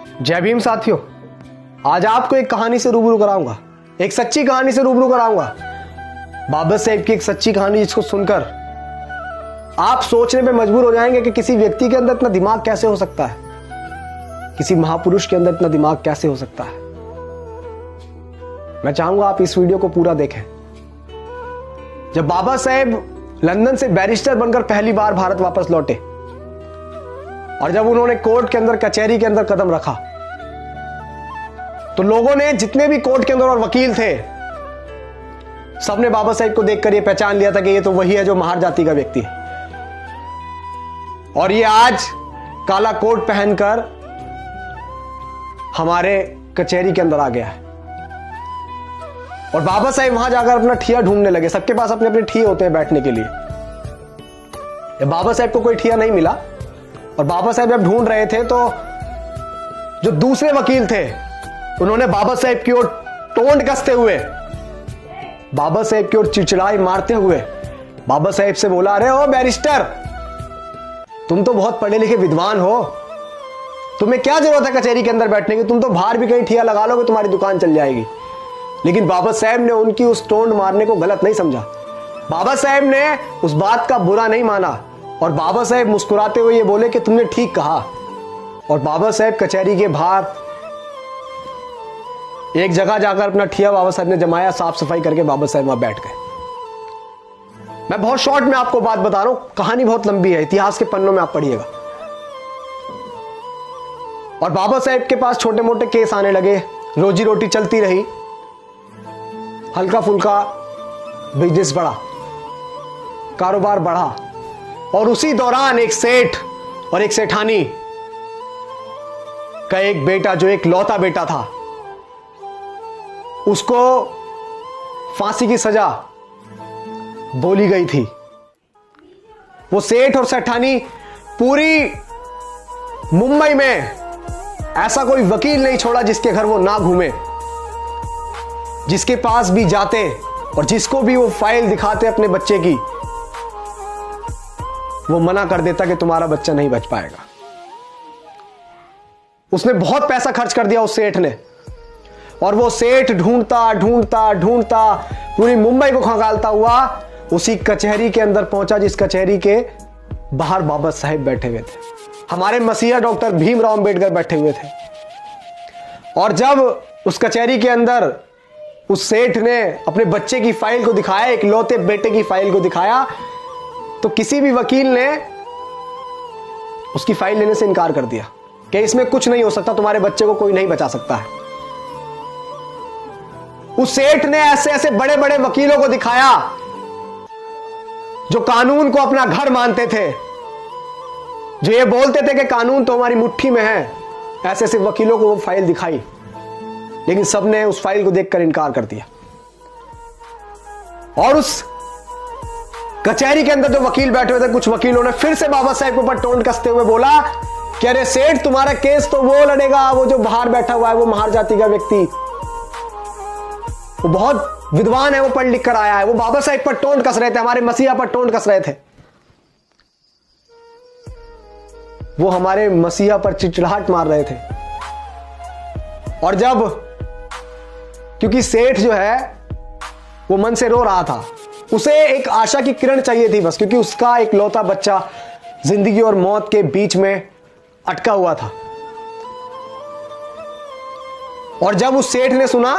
जय भीम साथियों, आज आपको एक कहानी से रूबरू कराऊंगा, एक सच्ची कहानी से रूबरू कराऊंगा। बाबा साहेब की एक सच्ची कहानी जिसको सुनकर आप सोचने पे मजबूर हो जाएंगे कि किसी व्यक्ति के अंदर इतना दिमाग कैसे हो सकता है, किसी महापुरुष के अंदर इतना दिमाग कैसे हो सकता है। मैं चाहूंगा आप इस वीडियो को पूरा देखें। जब बाबा साहेब लंदन से बैरिस्टर बनकर पहली बार भारत वापस लौटे और जब उन्होंने कोर्ट के अंदर, कचहरी के अंदर कदम रखा, तो लोगों ने, जितने भी कोर्ट के अंदर और वकील थे, सबने बाबा साहेब को देखकर यह पहचान लिया था कि ये तो वही है जो महार जाति का व्यक्ति है। और ये आज काला कोट पहनकर हमारे कचहरी के अंदर आ गया है। और बाबा साहेब वहां जाकर अपना ठिया ढूंढने लगे। सबके पास अपने अपने ठिए होते हैं बैठने के लिए। बाबा साहेब को कोई ठिया नहीं मिला और बाबा साहेब जब ढूंढ रहे थे तो जो दूसरे वकील थे उन्होंने बाबा साहेब की ओर टोंट कसते हुए, बाबा साहेब की ओर चिड़चिड़ाई मारते हुए बाबा साहेब से बोला, अरे ओ बैरिस्टर, तुम तो बहुत पढ़े लिखे विद्वान हो, तुम्हें क्या जरूरत है कचहरी के अंदर बैठने की, तुम तो बाहर भी कहीं ठिया लगा लोगे, तुम्हारी दुकान चल जाएगी। लेकिन बाबा साहेब ने उनकी उस टोंट मारने को गलत नहीं समझा। बाबा साहेब ने उस बात का बुरा नहीं माना और बाबा साहेब मुस्कुराते हुए ये बोले कि तुमने ठीक कहा। और बाबा साहेब कचहरी के बाहर एक जगह जाकर अपना ठिया बाबा साहब ने जमाया, साफ सफाई करके बाबा साहब वहां बैठ गए। मैं बहुत शॉर्ट में आपको बात बता रहा हूं, कहानी बहुत लंबी है, इतिहास के पन्नों में आप पढ़िएगा। और बाबा साहेब के पास छोटे मोटे केस आने लगे, रोजी रोटी चलती रही, हल्का फुल्का बिजनेस बढ़ा, कारोबार बढ़ा। और उसी दौरान एक सेठ और एक सेठानी का एक बेटा, जो एक लौता बेटा था, उसको फांसी की सजा बोली गई थी। वो सेठ और सेठानी पूरी मुंबई में ऐसा कोई वकील नहीं छोड़ा जिसके घर वो ना घूमे, जिसके पास भी जाते और जिसको भी वो फाइल दिखाते अपने बच्चे की, वो मना कर देता कि तुम्हारा बच्चा नहीं बच पाएगा। उसने बहुत पैसा खर्च कर दिया उस सेठ ने, और वो सेठ ढूंढता ढूंढता ढूंढता पूरी मुंबई को खंगालता हुआ उसी कचहरी के अंदर पहुंचा जिस कचहरी के बाहर बाबा साहेब बैठे हुए थे, हमारे मसीहा डॉक्टर भीमराव अंबेडकर बैठे हुए थे। और जब उस कचहरी के अंदर उस सेठ ने अपने बच्चे की फाइल को दिखाया, एक लौते बेटे की फाइल को दिखाया, तो किसी भी वकील ने उसकी फाइल लेने से इनकार कर दिया कि इसमें कुछ नहीं हो सकता, तुम्हारे बच्चे को कोई नहीं बचा सकता है। उस सेठ ने ऐसे ऐसे बड़े बड़े वकीलों को दिखाया जो कानून को अपना घर मानते थे, जो ये बोलते थे कि कानून तो हमारी मुट्ठी में है। ऐसे ऐसे वकीलों को वो फाइल दिखाई, लेकिन सबने उस फाइल को देखकर इनकार कर दिया। और उस कचहरी के अंदर जो वकील बैठे हुए थे, कुछ वकीलों ने फिर से बाबा साहेब के ऊपर टोंट कसते हुए बोला कि अरे सेठ, तुम्हारा केस तो वो लड़ेगा, वो जो बाहर बैठा हुआ है, वो महार जाति का व्यक्ति, वो बहुत विद्वान है, वो पढ़ लिख कर आया है। वो बाबा साहेब पर टोंट कस रहे थे, हमारे मसीहा पर टोंट कस रहे थे, वो हमारे मसीहा पर चिड़चिड़ाहट मार रहे थे। और जब, क्योंकि सेठ जो है वो मन से रो रहा था, उसे एक आशा की किरण चाहिए थी बस, क्योंकि उसका एक लौता बच्चा जिंदगी और मौत के बीच में अटका हुआ था। और जब उस सेठ ने सुना,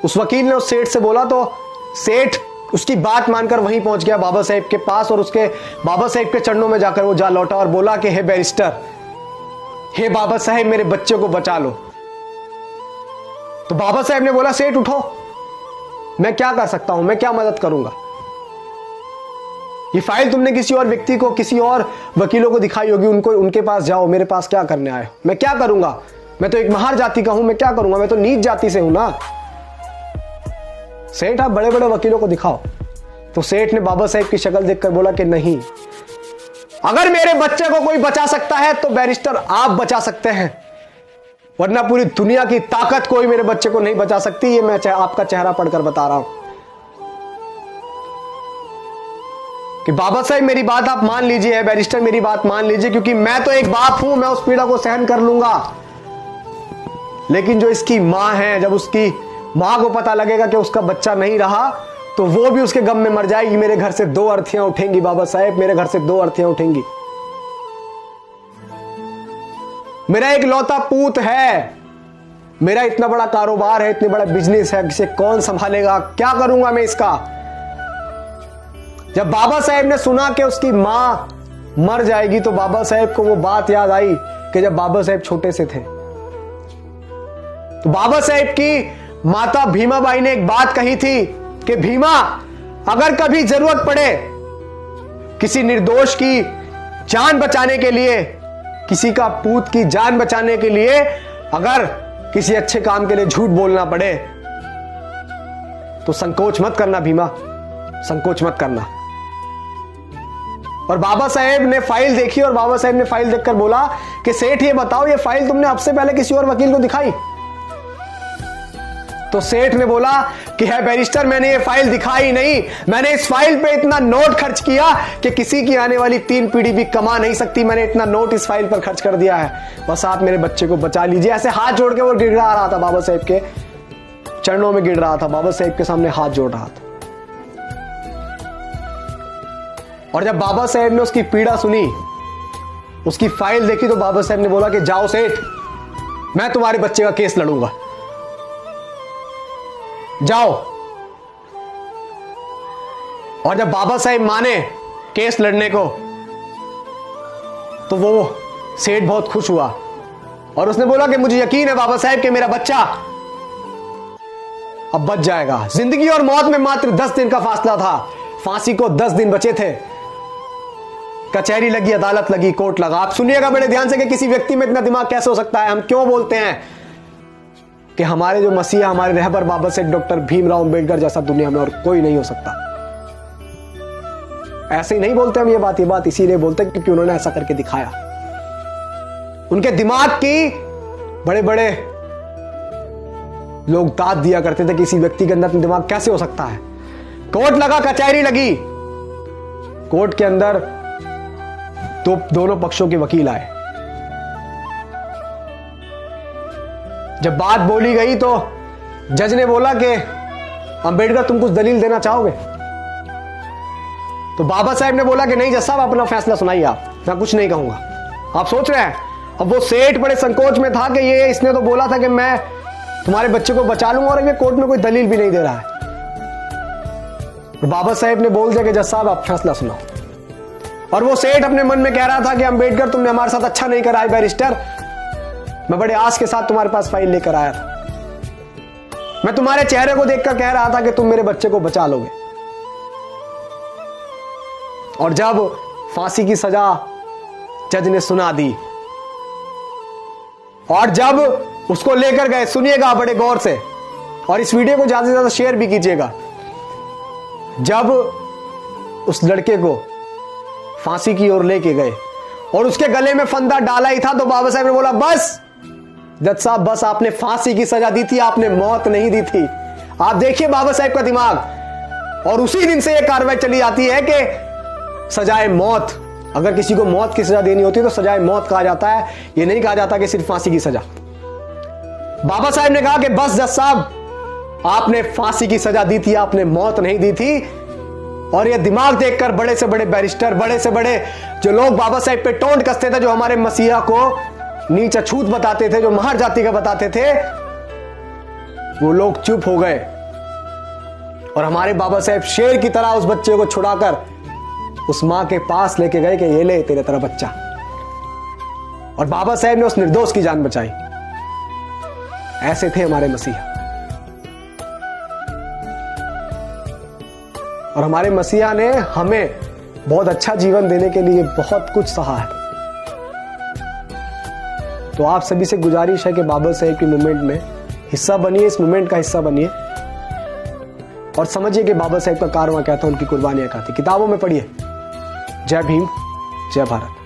उस वकील ने उस सेठ से बोला, तो सेठ उसकी बात मानकर वहीं पहुंच गया बाबा साहेब के पास, और उसके बाबा साहेब के चरणों में जाकर वो जा लौटा और बोला कि हे बैरिस्टर, हे बाबा साहेब, मेरे बच्चे को बचा लो। तो बाबा साहेब ने बोला, सेठ उठो, मैं क्या कर सकता हूं, मैं क्या मदद करूंगा। ये फाइल तुमने किसी और व्यक्ति को, किसी और वकीलों को दिखाई होगी, उनको, उनके पास जाओ, मेरे पास क्या करने आए हो, मैं क्या करूंगा, मैं तो एक महार जाति का हूं, मैं क्या करूंगा, मैं तो नीच जाति से हूं ना। सेठ, आप बड़े बड़े वकीलों को दिखाओ। तो सेठ ने बाबा साहेब की शक्ल देखकर बोला कि नहीं, अगर मेरे बच्चे को कोई बचा सकता है तो बैरिस्टर आप बचा सकते हैं, वरना पूरी दुनिया की ताकत कोई मेरे बच्चे को नहीं बचा सकती। ये मैं आपका चेहरा पढ़कर बता रहा हूं कि बाबा साहब मेरी बात आप मान लीजिए, बैरिस्टर मेरी बात मान लीजिए, क्योंकि मैं तो एक बाप हूं, मैं उस पीड़ा को सहन कर लूंगा। लेकिन जो इसकी माँ है, जब उसकी माँ को पता लगेगा कि उसका बच्चा नहीं रहा, तो वो भी उसके गम में मर जाएगी। मेरे घर से 2 अर्थियां उठेंगी बाबा साहेब, मेरे घर से 2 अर्थियां उठेंगी। मेरा एक लौता पूत है, मेरा इतना बड़ा कारोबार है, इतनी बड़ा बिजनेस है, इसे कौन संभालेगा, क्या करूंगा मैं इसका। जब बाबा साहेब ने सुना कि उसकी मां मर जाएगी, तो बाबा साहेब को वो बात याद आई कि जब बाबा साहेब छोटे से थे, तो बाबा साहेब की माता भीमाबाई ने एक बात कही थी कि भीमा, अगर कभी जरूरत पड़े किसी निर्दोष की जान बचाने के लिए, किसी का पूत की जान बचाने के लिए, अगर किसी अच्छे काम के लिए झूठ बोलना पड़े, तो संकोच मत करना भीमा, संकोच मत करना। और बाबा साहेब ने फाइल देखी और बाबा साहेब ने फाइल देखकर बोला कि सेठ ये बताओ, ये फाइल तुमने अब से पहले किसी और वकील को दिखाई? तो सेठ ने बोला कि है बैरिस्टर, मैंने ये फाइल दिखाई नहीं, मैंने इस फाइल पे इतना नोट खर्च किया कि किसी की आने वाली 3 पीढ़ी भी कमा नहीं सकती। मैंने इतना नोट इस फाइल पर खर्च कर दिया है, बस आप मेरे बच्चे को बचा लीजिए। ऐसे हाथ जोड़ के वो गिड़गिड़ा रहा था, बाबा साहेब के चरणों में गिर रहा था, बाबा साहेब के सामने हाथ जोड़ रहा था। और जब बाबा साहेब ने उसकी पीड़ा सुनी, उसकी फाइल देखी, तो बाबा साहेब ने बोला कि जाओ सेठ, मैं तुम्हारे बच्चे का केस लड़ूंगा, जाओ। और जब बाबा साहेब माने केस लड़ने को, तो वो सेठ बहुत खुश हुआ और उसने बोला कि मुझे यकीन है बाबा साहेब कि मेरा बच्चा अब बच जाएगा। जिंदगी और मौत में मात्र 10 दिन का फासला था, फांसी को 10 दिन बचे थे। कचहरी लगी, अदालत लगी, कोर्ट लगा। आप सुनिएगा बड़े ध्यान से कि किसी व्यक्ति में इतना दिमाग कैसे हो सकता है। हम क्यों बोलते हैं कि हमारे जो मसीहा, हमारे रहबर बाबा साहेब डॉक्टर भीमराव अंबेडकर जैसा दुनिया में और कोई नहीं हो सकता। ऐसे ही नहीं बोलते हम ये बात इसीलिए बोलते हैं क्योंकि उन्होंने ऐसा करके दिखाया। उनके दिमाग की बड़े बड़े लोग दाद दिया करते थे, किसी व्यक्ति के अंदर दिमाग कैसे हो सकता है। कोर्ट लगा, कचहरी लगी, कोर्ट के अंदर तो दोनों पक्षों के वकील आए। जब बात बोली गई तो जज ने बोला कि अंबेडकर तुम कुछ दलील देना चाहोगे? तो बाबा साहेब ने बोला कि नहीं जज साहब, अपना फैसला सुनाइए आप, मैं कुछ नहीं कहूंगा। आप सोच रहे हैं, अब वो सेठ बड़े संकोच में था कि ये इसने तो बोला था कि मैं तुम्हारे बच्चे को बचा लूंगा, और ये कोर्ट में कोई दलील भी नहीं दे रहा है। तो बाबा साहेब ने बोल दिया कि जज साहब आप फैसला सुनाओ। और वो सेठ अपने मन में कह रहा था कि अंबेडकर तुमने हमारे साथ अच्छा नहीं करा है बैरिस्टर, मैं बड़े आस के साथ तुम्हारे पास फाइल लेकर आया था, मैं तुम्हारे चेहरे को देखकर कह रहा था कि तुम मेरे बच्चे को बचा लोगे। और जब फांसी की सजा जज ने सुना दी और जब उसको लेकर गए, सुनिएगा बड़े गौर से और इस वीडियो को ज्यादा से ज्यादा शेयर भी कीजिएगा, जब उस लड़के को फांसी की ओर लेके गए और उसके गले में फंदा डाला ही था, तो बाबा साहब ने बोला बस जज साहब, बस आपने फांसी की सजा दी थी, आपने मौत नहीं दी थी। आप देखिए बाबा साहब का दिमाग। और उसी दिन से यह कार्रवाई चली जाती है कि सजाए मौत, अगर किसी को मौत की सजा देनी होती है तो सजाए मौत कहा जाता है, यह नहीं कहा जाता कि सिर्फ फांसी की सजा। बाबा साहब ने कहा कि बस जज साहब, आपने फांसी की सजा दी थी, आपने मौत नहीं दी थी। और यह दिमाग देखकर बड़े से बड़े बैरिस्टर, बड़े से बड़े जो लोग बाबा साहब पे टोंट कसते थे, जो हमारे मसीहा को नीच अछूत बताते थे, जो महर जाति का बताते थे, वो लोग चुप हो गए। और हमारे बाबा साहब शेर की तरह उस बच्चे को छुड़ाकर उस मां के पास लेके गए कि ये ले तेरे तरह बच्चा। और बाबा साहब ने उस निर्दोष की जान बचाई। ऐसे थे हमारे मसीहा। और हमारे मसीहा ने हमें बहुत अच्छा जीवन देने के लिए बहुत कुछ सहा है। तो आप सभी से गुजारिश है कि बाबा साहेब की मूवमेंट में हिस्सा बनिए, इस मूवमेंट का हिस्सा बनिए और समझिए कि बाबा साहेब का कारवां क्या था, उनकी कुर्बानियां क्या थी। किताबों में पढ़िए। जय भीम, जय भारत।